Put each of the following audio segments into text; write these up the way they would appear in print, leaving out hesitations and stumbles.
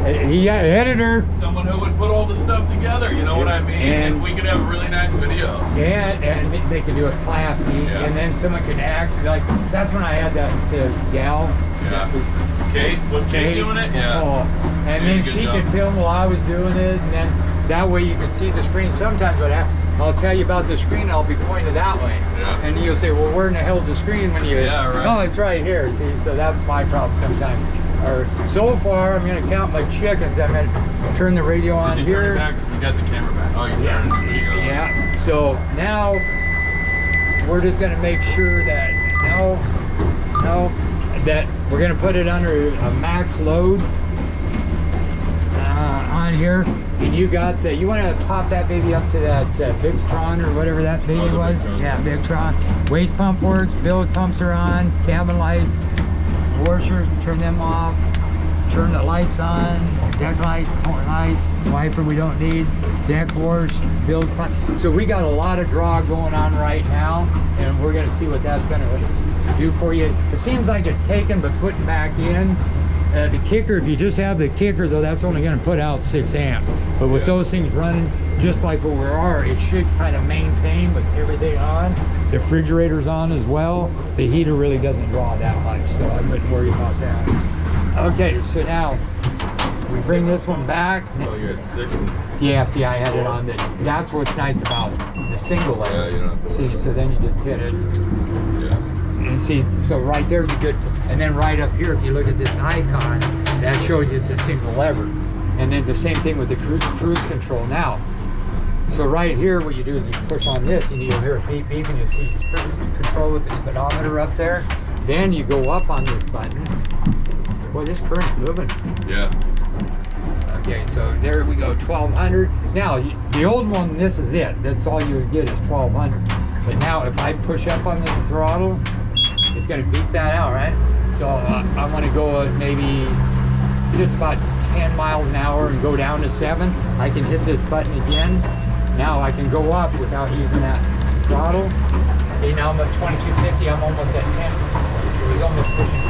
Yeah, editor. Someone who would put all the stuff together, you know what I mean? And we could have a really nice video. Yeah, and they could do it classy, and then someone could actually, like, that's when I had that gal. Yeah. Kate? Was Kate doing it? Yeah. Oh, and then she could film while I was doing it, and then that way you could see the screen. Sometimes what happens, I'll tell you about the screen, I'll be pointed that way. Yeah. And you'll say, well, where in the hell's the screen when you... Yeah, right. Oh, it's right here, see? So that's my problem sometimes. Or so far, I'm going to count my chickens. I'm going to turn the radio on here. Turn it back? You got the camera back. Oh, you started the video. Yeah. So now we're just going to make sure that that we're going to put it under a max load on here. And you got the, you want to pop that baby up to that Victron or whatever that baby was. Victron. Yeah, Victron. Waste pump works. Bilge pumps are on. Cabin lights. Washers, turn them off, turn the lights on, deck light, point lights, wiper we don't need, deck wash, build pump. So we got a lot of draw going on right now, and we're going to see what that's going to do for you. It seems like it's taken but putting back in. The kicker, if you just have the kicker though, that's only going to put out 6 amps. But with those things running just like what we are, it should kind of maintain with everything on. The refrigerator's on as well. The heater really doesn't draw that much, so I wouldn't worry about that. Okay, so now we bring this one back. Oh, you're at 6? Yeah, see, I had it on. That's what's nice about the single layer. Yeah, you don't have to see, so then you just hit it. Yeah. And see, so right there's a good, and then right up here, if you look at this icon, that shows you it's a single lever. And then the same thing with the cruise control now. So right here, what you do is you push on this, and you'll hear a beep beep, and you see control with the speedometer up there. Then you go up on this button. Boy, this current's moving. Yeah. Okay, so there we go, 1200. Now, the old one, this is it. That's all you would get is 1200. But now, if I push up on this throttle, it's going to beep that out, right? So I want to go maybe just about 10 miles an hour and go down to 7. I can hit this button again. Now I can go up without using that throttle. See, now I'm at 2250. I'm almost at 10. It was almost pushing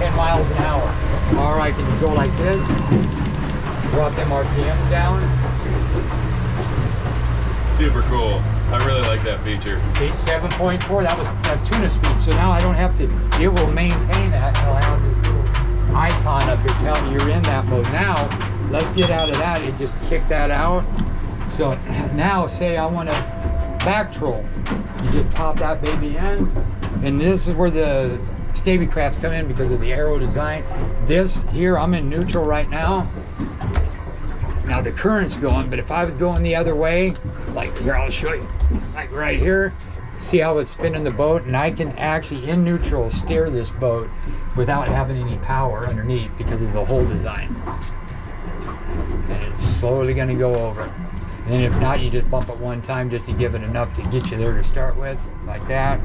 10 miles an hour. Or I can go like this, drop them RPMs down. Super cool. I really like that feature. See, 7.4, that's tuna speed. So now I don't have to, it will maintain that. It'll have this little icon up here telling you you're in that mode. Now, let's get out of that and just kick that out. So now, say I want to back troll. You just pop that baby in. And this is where the stabicrafts come in because of the aero design. This here, I'm in neutral right now. Now the current's going, but if I was going the other way, like here, I'll show you, like right here, see how it's spinning the boat, and I can actually in neutral steer this boat without having any power underneath because of the whole design. And it's slowly going to go over. And if not, you just bump it one time just to give it enough to get you there to start with, like that.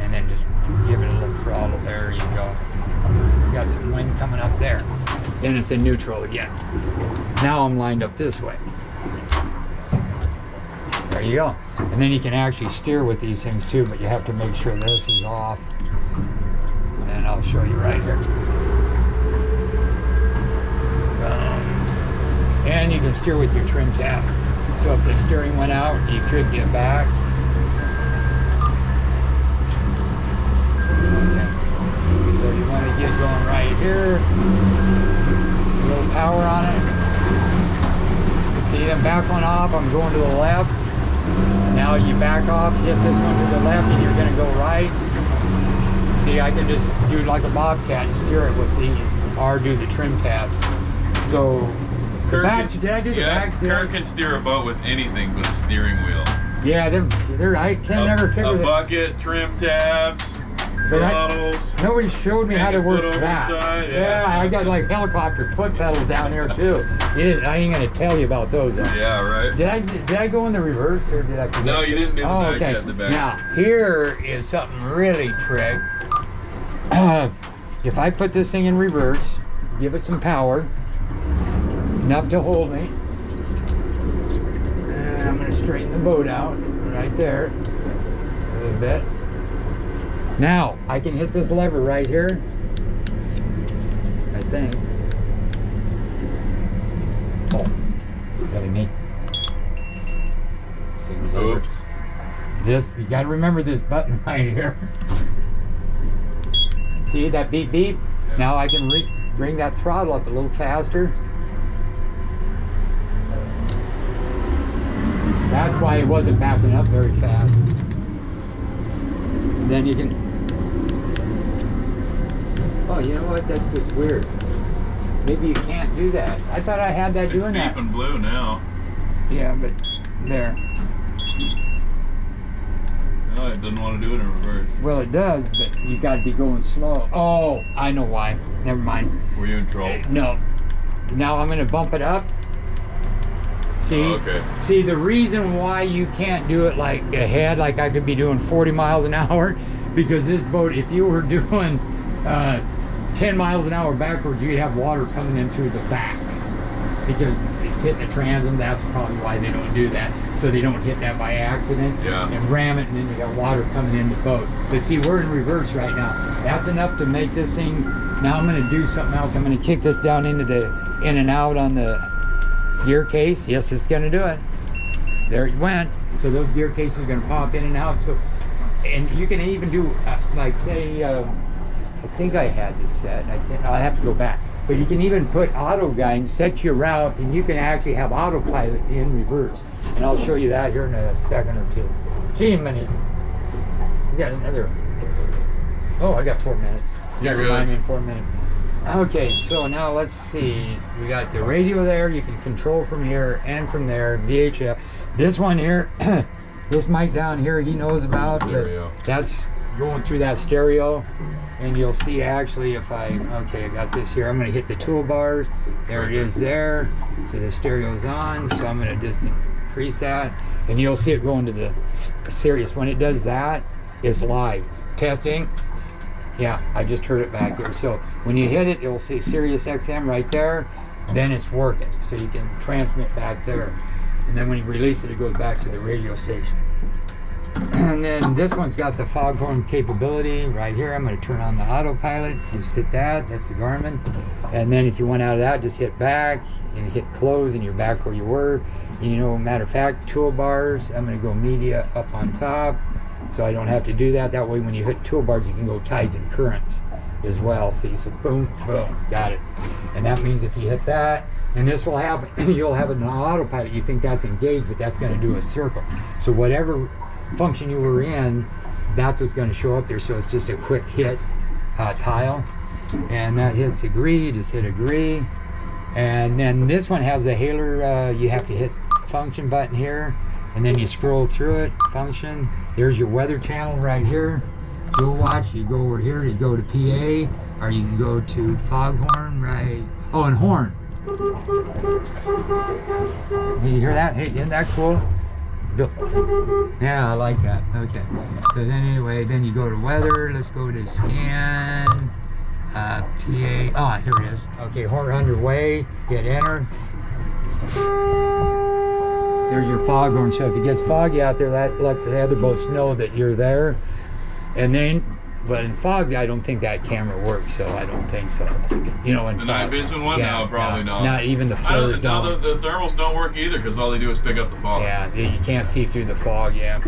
And then just give it a little throttle. There you go. You got some wind coming up there. Then it's in neutral again. Now I'm lined up this way. There you go. And then you can actually steer with these things too, but you have to make sure this is off. And I'll show you right here. And you can steer with your trim tabs. So if the steering went out, you could get back. Okay. So you want to get going right here. A little power on it. See, then back one off, I'm going to the left. Now you back off, hit this one to the left, and you're going to go right. See, I can just do it like a bobcat and steer it with these, or do the trim tabs. So, Kirk can steer a boat with anything but a steering wheel. Yeah, I can never figure a that. bucket, trim tabs, throttles. Nobody showed me how to work that. Yeah, I got like helicopter foot pedals down here too. I ain't gonna tell you about those. Yeah, right. Did I go in the reverse or did I forget? No, you didn't do the back okay. yet, the back. Now, here is something really trick. If I put this thing in reverse, give it some power, enough to hold me, and I'm going to straighten the boat out right there a little bit. Now I can hit this lever right here, I think. This, you gotta remember this button right here. See that beep beep? Yeah. Now I can bring that throttle up a little faster. That's why it wasn't backing up very fast. And then you can, oh, you know what? That's what's weird. Maybe you can't do that. I thought I had that doing that. It's beeping blue now. Yeah, but there. No, it doesn't want to do it in reverse. Well, it does, but you got to be going slow. Oh, I know why. Never mind. Were you in trouble? No. Now I'm going to bump it up. See? Oh, okay. See, the reason why you can't do it like ahead, like I could be doing 40 miles an hour, because this boat, if you were doing 10 miles an hour backwards, you'd have water coming in through the back. Because it's hitting the transom, that's probably why they don't do that. So they don't hit that by accident and ram it, and then you got water coming in the boat. But see, we're in reverse right now. That's enough to make this thing. Now I'm gonna do something else. I'm gonna kick this down into the in and out on the gear case. Yes, it's gonna do it. There it went. So those gear cases are gonna pop in and out. So, and you can even do like say, I think I had this set. I'll have to go back. But you can even put auto guide, set your route, and you can actually have autopilot in reverse. And I'll show you that here in a second or two. Gee, minute. We got another. Oh, I got 4 minutes. You're Never mind good. me in 4 minutes. Okay, so now let's see. We got the radio there. You can control from here and from there. VHF. This one here, this mic down here, he knows about. Stereo. But that's going through that stereo. And you'll see actually if I got this here, I'm going to hit the toolbars. There it is there. So the stereo's on. So I'm going to just increase that. And you'll see it going to the Sirius. When it does that, it's live. Testing. Yeah, I just heard it back there. So when you hit it, you'll see Sirius XM right there. Then it's working. So you can transmit back there. And then when you release it, it goes back to the radio station. And then this one's got the foghorn capability right here. I'm going to turn on the autopilot. Just hit that. That's the Garmin. And then if you want out of that, just hit back and hit close, and you're back where you were. And you know, matter of fact, toolbars. I'm going to go media up on top, so I don't have to do that. That way, when you hit toolbars, you can go tides and currents as well. See, so boom, boom, got it. And that means if you hit that, and this will have, you'll have an autopilot. You think that's engaged, but that's going to do a circle. So whatever function you were in, that's what's going to show up there. So it's just a quick hit tile, and that hits agree. Just hit agree. And then this one has a hailer. You have to hit function button here, and then you scroll through it. Function. There's your weather channel right here. Go watch. You go over here. You go to PA, or you can go to foghorn. Right. Oh, and horn. Hey, you hear that? Hey, isn't that cool? Yeah, I like that. Okay. So then anyway, then you go to weather. Let's go to scan. PA. Ah, here it is. Okay, horn underway. Hit enter. There's your foghorn. So if it gets foggy out there, that lets the other boats know that you're there. And then, but in fog, I don't think that camera works, so I don't think so. You know, in The fog, night vision one? yeah, No, probably not. Not even the flares don't. The thermals don't work either, because all they do is pick up the fog. Yeah, you can't see through the fog, yeah.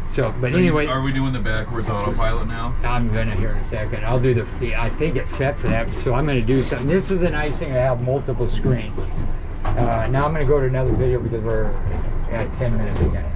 So, but So anyway. are we doing the backwards autopilot now? I'm gonna here in a second. I'll do I think it's set for that, so I'm gonna do something. This is the nice thing, I have multiple screens. Now I'm gonna go to another video because we're at 10 minutes again.